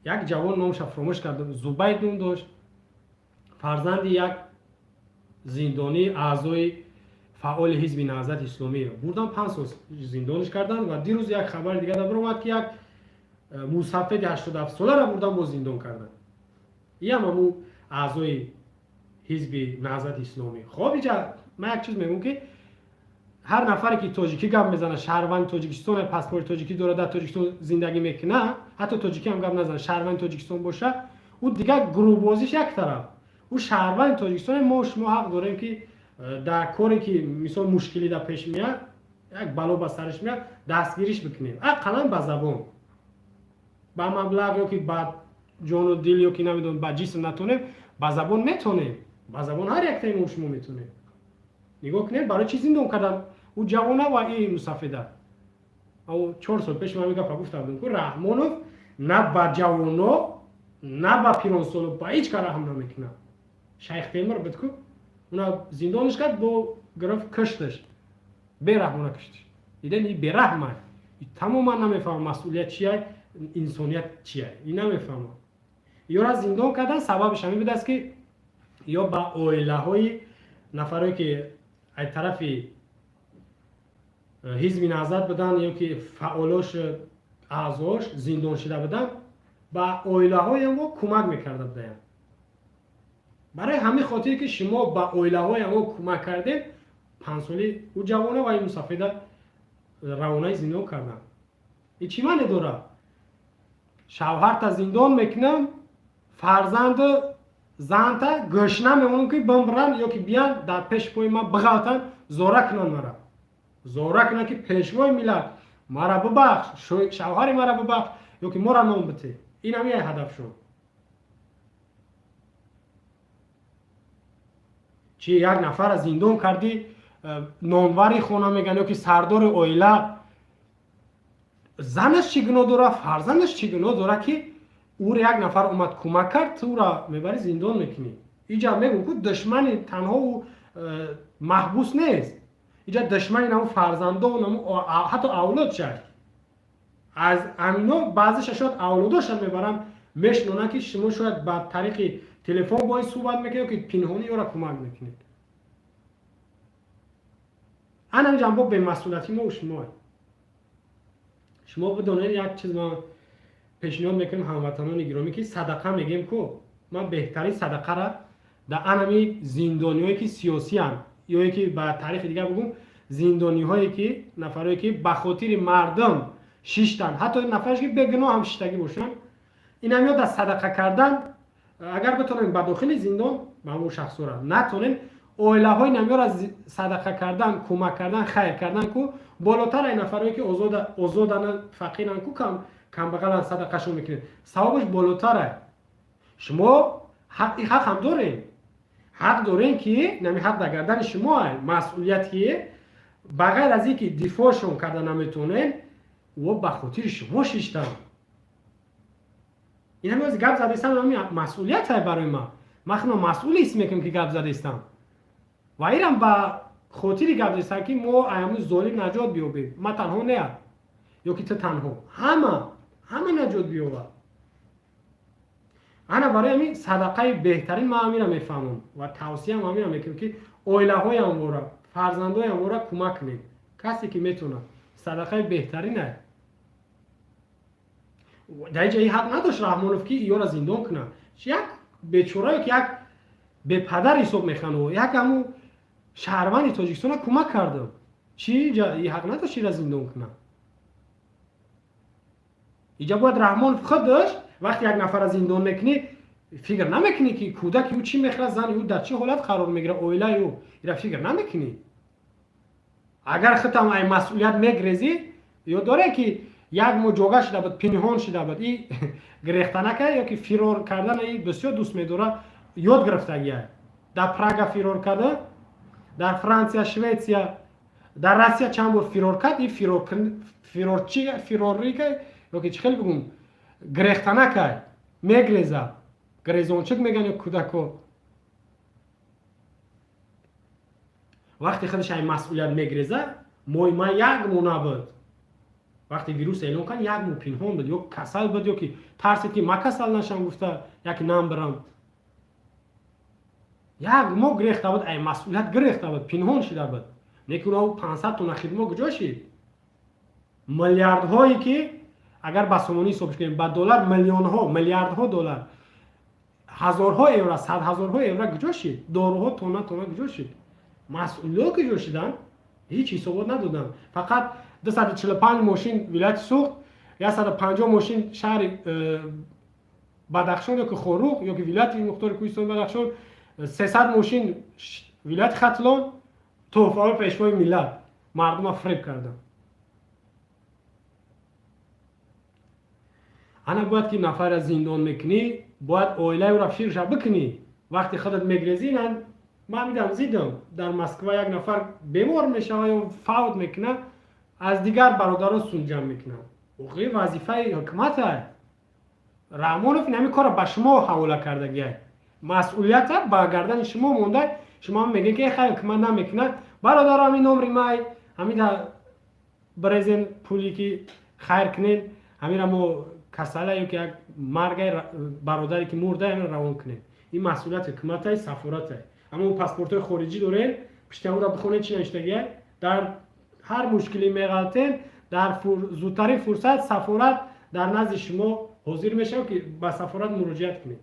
یک جوان نامش فراموش کردم، زبید نام داشت، فرزند یک زندانی اعضای فعال حزب نهضت اسلامی را بردن 5 سال زندانش کردن و دیروز یک خبر دیگه در اومد که یک مصفد 87 ساله را بردن با زندان کردن. این هم اعضای حزب نهضت اسلامی. خب اینجا من یک چیز میگم که هر نفری که تاجیکی گپ میزنه، شهروند تاجیکستان، پاسپورت تاجیکی داره، در تاجیکستان زندگی میکنه، حتی تاجیکی هم گپ نزنه، شهروند تاجیکستان باشه، او دیگه گروه بازیش یک طرف. او شهروند تاجیکستان، ما حق داریم که در کاری که مثلا مشکلی در پیش میاد، یک بلا به سرش میاد، دستگیریش بکنیم. اقلا به زبان، با مبلغ یا که با جان و دل یا که نمیدونم با جسم نتونیم، با زبان میتونیم. با زبان هر یک تایم شما میتونیم. نگاه کنید برای چی زندان کردن او جوانه و این مصفده. او 4 سال پیش من میگم گفتم که رحمانوف نه با جوانا نه با پیرانسال با هیچ کار هم نمیکنه. شیخ تیمور بدکو اونا زندانش کرد با گرفت کشتش. به رحمانه کشتش. دیدن این به رحمه. تماما نمیفهم مسئولیت چیه، انسانیت چیه. این نمیفهم. یا را زندان کردن سببش همین بود است که یا با عائله های نفرایی که از طرف حزب نهضت بودن یا که فعالاش اعضاش زندان شده بودن، با عائله های ما کمک میکرده بودن. برای همین خاطر که شما با عائله های ما کمک کردید، 5 سالی او جوانه و این مصفده روانه زندان کردن. این چی معنی داره؟ شوهر تا زندان میکنم، فرزند زن تا گشنه میمونن که بمرن یا که بیان در پیش پای ما بغلتن، زورک نان مرا. زورک نه که پیشوای ملت مرا ببخش، شوهر مرا ببخش یا که مرا نام بده. این هم یه هدف شد. چی یک نفر از زندان کردی، نانوری خونه میگن یا که سردار عائله، زنش چی گناه داره، فرزندش چی گناه داره که او را یک نفر اومد کمک کرد، تو را میبری زندان میکنی. اینجا میگم که دشمن تنها و محبوس نیست. اینجا دشمن نمو فرزنده و نمو حتی اولاد شد. از امینا بعضیش شاید اولاداش هم میبرن میشنونه که شما شاید با طریق تلفن باید صحبت میکنید که پنهانی او را کمک میکنید. انا جنبه به مسئولیتی ما و شما بدونید یک چیز ما پیشنهاد میکنیم هموطنان گرامی که صدقه میگیم که من بهترین صدقه را در انمی زندانیایی که سیاسی ان یا که با تاریخ دیگه بگم زندانیایی که نفرایی که به خاطر مردم شیشتن، حتی نفرش که بگناه هم شیشتگی باشن، این هم یاد از صدقه کردن. اگر بتونن به داخل زندان به اون شخص را نتونن، عائله های نمیار از صدقه کردن، کمک کردن، خیر کردن که بالاتر این نفرایی که آزادن فقیرن که کم بغل صدقه شون میکنید، ثوابش بالاتره. شما حق هم دارین، حق دارین که نمی حق در گردن شما مسئولیتی بغیر از اینکه دفاعشون کردن نمیتونین و به خاطر شما شیشتن. این همه از گپ زده استم مسئولیت های برای ما خیلی مسئول است میکنم که گپ زده استم و ایرم با خاطر گپ زده استم که ما ایامو ظالم نجات بیابیم. ما تنها نه یا که تو تنها، همه نجات بیابه. انا برای همین صدقه بهترین ما همین را میفهمم و توصیه هم همین را میکنم که عائله های امورا، فرزندای امورا کمک کنید. کسی که میتونه صدقه بهترینه. در اینجا حق نداشت رحمانوف که ایو را زندان کنه. یک بیچاره که یک به پدر حساب میخونه، یک همو شهروند تاجیکستان کمک کرده. چی اینجا حق نداشت را زندان کنه. اینجا باید رحمانوف خود داشت وقتی یک نفر از زندان میکنی فکر نمیکنی که کودک او چی میخواد، زن او در چه حالت قرار میگیره، عائله او اینا فکر نمیکنی. اگر ختم این مسئولیت میگریزی یا داره که یک مجاگه شده بود، پنهان شده بود، این گریختنه که یا که فرار کردن این بسیار دوست میداره، یاد گرفتگیه. در پراگ فرار کرده، در فرانسه، شویتسیا، در روسیه چند بار فرار کرد. این فراری که یا که خیلی بگم گریختنه که میگریزه، گریزانچک میگن یا کودکو. وقتی خودش این مسئولیت میگریزه، ما یک مونه بود. وقتی ویروس اعلام کن یک مو پنهان بود، یا کسل بود، یا که ترسید که ما کسل نشم گفته یک نام برم. یک مو گرفته بود، ای مسئولیت گرفته بود، پنهان شده بود. نیکون او 500 تن خدمت کجا شد؟ میلیاردهایی که اگر با سومونی حسابش کنیم با دلار میلیونها میلیاردها دلار، هزارها یورو، صد هزارها یورو کجا شد؟ داروها تونه کجا شد؟ مسئولا کجا شدن؟ هیچ حسابات ندادن. فقط 245 ماشین ولایت سوخت، 150 ماشین شهر بدخشان یا که خاروق یا که ولایت مختار کوهستان بدخشان، 300 ماشین ولایت ختلان، توفای پیشوای ملت مردم را فریب کردن. انا باید که نفر از زندان میکنی باید اویله او را فشیرش بکنی. وقتی خودت میگریزینن، من میدم زیدم در مسکو یک نفر بیمار میشه یا فوت میکنه، از دیگر برادران سنجم میکنن. اوقی وظیفه حکومت های رحمانوف نمی کار به شما حواله کردگیه، مسئولیت با گردن شما مونده. شما میگه که خیلی حکومت نمیکنه، برادر همین نمری مای همین برزن پولی که خیر کنین، همین همو کساله که یک مرگ برادری که مرده همین روان کنین. این مسئولیت حکومت های سفارت های. اما اون پاسپورت های خارجی دارین، پشت اون را بخونه چی نوشتگیه، در هر مشکلی میغلطین در زودترین فرصت سفارت در نزد شما حاضر میشه که با سفارت مراجعت کنید.